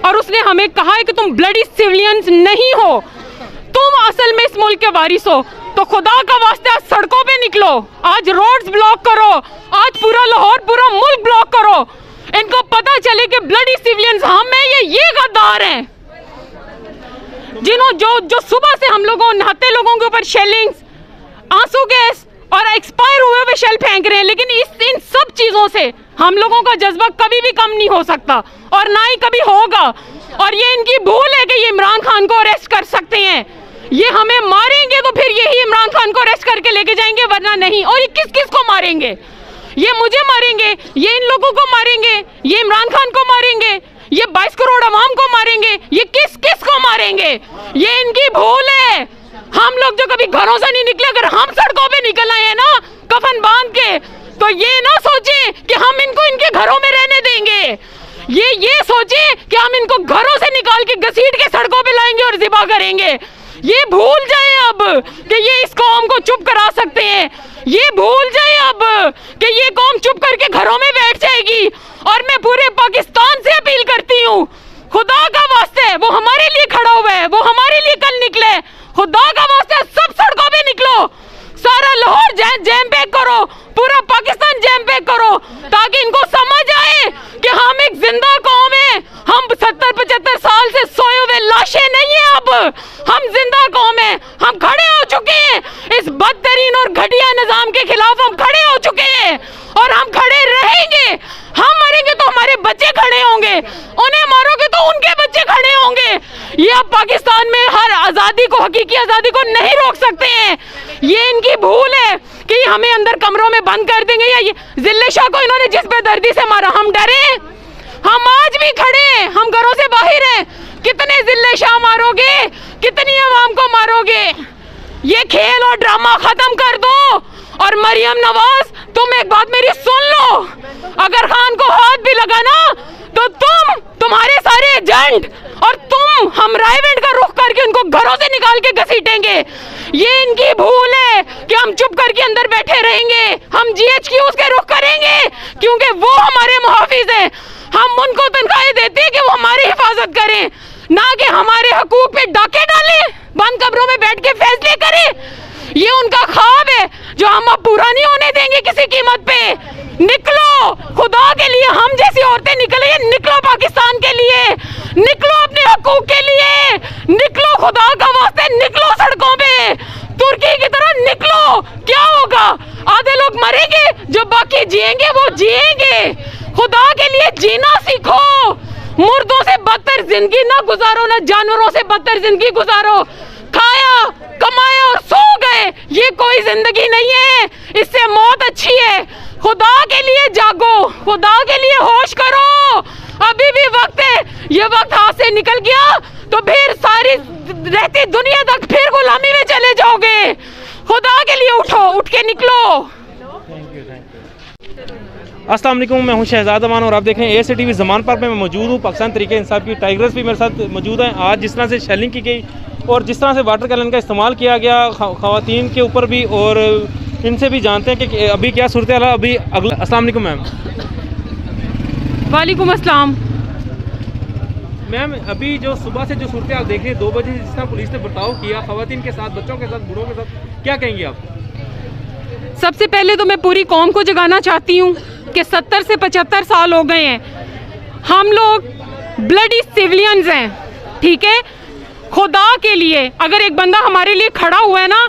और उसने हमें कहा है कि तुम ब्लडी सिविलियंस नहीं हो, तुम असल में इस मुल्क के वारिस हो। तो खुदा का वास्ते आज सड़कों पे निकलो, आज रोड्स ब्लॉक करो, आज पूरा लाहौर पूरा मुल्क ब्लॉक करो। इनको पता चले कि ब्लडी सिविलियंस हम हैं, ये गद्दार हैं जिन्हों जो सुबह से हम लोगों नहाते लोगों के ऊपर शेलिंग्स, आंसू गैस और एक्सपायर हुए हुए शेल फेंक रहे हैं। लेकिन इन सब चीज़ों से हम लोगों का जज्बा कभी भी कम नहीं हो सकता और ना ही कभी होगा। और ये इनकी भूल है कि ये इमरान खान को अरेस्ट कर सकते हैं। ये हमें मारेंगे तो फिर यही इमरान खान को अरेस्ट करके लेके जाएंगे, वरना नहीं। और ये किस किस को मारेंगे? ये मुझे मारेंगे, ये इन लोगों को मारेंगे, ये इमरान खान को मारेंगे, ये 22 करोड़ अवाम को मारेंगे, ये किस किस को मारेंगे? ये इनकी भूल है। हम लोग जो कभी घरों से नहीं निकले, अगर हम सड़कों पे निकल आए हैं ना कफन बांध के, तो ये ना सोचे कि हम इनको इनके घरों में रहने देंगे। ये सोचे कि हम इनको घरों से निकाल के घसीट के सड़कों पे लाएंगे और ज़िबा करेंगे। ये भूल जाए अब कि ये इस कौम को चुप करा सकते हैं। ये भूल जाए अब कि ये कौम चुप करके घरों में बैठ जाएगी। और मैं पूरे पाकिस्तान से अपील करती हूँ, खुदा का वास्ते वो हमारे लिए खड़ा हुआ है, वो हमारे लिए कल निकले। खुदा का वास्ते सब सड़कों पे निकलो, सारा लाहौर जैम पैक करो, पूरा पाकिस्तान जैम पैक करो, ताकि इनको समझ आए कि हम एक जिंदा कौम है। हम 70-75 साल से सोए हुए लाशें नहीं है, अब हम जिंदा कौम है। हम खड़े हो चुके हैं इस बदतरीन और घटिया निजाम के खिलाफ, हम खड़े हो चुके हैं और हम खड़े रहेंगे। हम मरेंगे तो हमारे बच्चे खड़े होंगे, उन्हें मारोगे तो उनके बच्चे खड़े होंगे। ये अब पाकिस्तान में हर आज़ादी को, हकीकी आज़ादी को नहीं रोक सकते हैं। ये इनकी भूल है कि हमें अंदर कमरों में बंद कर देंगे। या जिल्ले शाह को इन्होंने जिस बेदर्दी से मारा, हम डरे? हम आज भी खड़े हैं, हम घरों से बाहर हैं। कितने जिल्ले शाह मारोगे, कितनी अवाम को मारोगे? ये खेल और ड्रामा खत्म कर दो। और मरियम नवाज, तुम एक बात मेरी सुन लो, अगर खान को हाथ भी लगा ना तो तुम्हारे सारे एजेंट और तुम हम रायवेंड का रुख करके उनको घरों से निकाल के घसीटेंगे। ये इनकी भूल है कि हम चुप करके अंदर बैठे रहेंगे। हम GHQs के रुख करेंगे क्योंकि वो हमारे मुहाफिज हैं। हम उनको तनख्वाहें देते हैं कि वो हमारी हिफाजत करें, ना कि हमारे हकूक पे डाके डालें, बंद कमरों में बैठ के फैसले करें। ये उनका ख्वाब है जो हम अब पूरा नहीं होने देंगे किसी कीमत पे। निकलो खुदा के लिए, हम जैसी औरतें निकले, निकलो पाकिस्तान के लिए, निकलो अपने हकूक के लिए, निकलो खुदा का वास्ते, निकलो सड़कों पे, तुर्की की तरह निकलो। क्या होगा? आधे लोग मरेंगे, जो बाकी जिएंगे वो जिएंगे। खुदा के लिए जीना सीखो। मुर्दों से बदतर जिंदगी ना गुजारो, ना जानवरों से बदतर जिंदगी गुजारो। खाया, कमाया और सो गए, ये कोई जिंदगी नहीं है। इससे मौत अच्छी है। खुदा के लिए जागो, खुदा के लिए होश करो। अभी भी वक्त है। ये वक्त हाथ से निकल गया तो फिर सारी रहती दुनिया तक फिर गुलामी में चले जाओगे। खुदा के लिए उठो, उठ के निकलो। अस्सलाम वालेकुम, मैं हूं शहजाद अमान और आप देख रहे हैं ASA TV ज़मान पार्क में। मैं मौजूद हूं। पाकिस्तान तहरीक इंसाफ की टाइगर्स भी मेरे साथ मौजूद हैं। आज जिस तरह से शेलिंग की गई और जिस तरह से वाटर कैनन का इस्तेमाल किया गया ख़वातीन के ऊपर भी, और इनसे भी जानते हैं कि अभी क्या सूरत हाल है। अभी अगला अस्सलाम वालेकुम मैम। वालेकुम अस्सलाम। मैम, अभी जो सुबह से जो सूरत हाल देख रहे हैं, 2 बजे जिस तरह पुलिस ने बर्ताव किया ख़वातीन के साथ, बच्चों के साथ, बूढ़ों के साथ, क्या कहेंगे आप? सबसे पहले तो मैं पूरी कौम को जगाना चाहती हूँ कि 70 से 75 साल हो गए हैं, हम लोग ब्लडी सिविलियंस हैं, ठीक है। खुदा के लिए अगर एक बंदा हमारे लिए खड़ा हुआ है ना,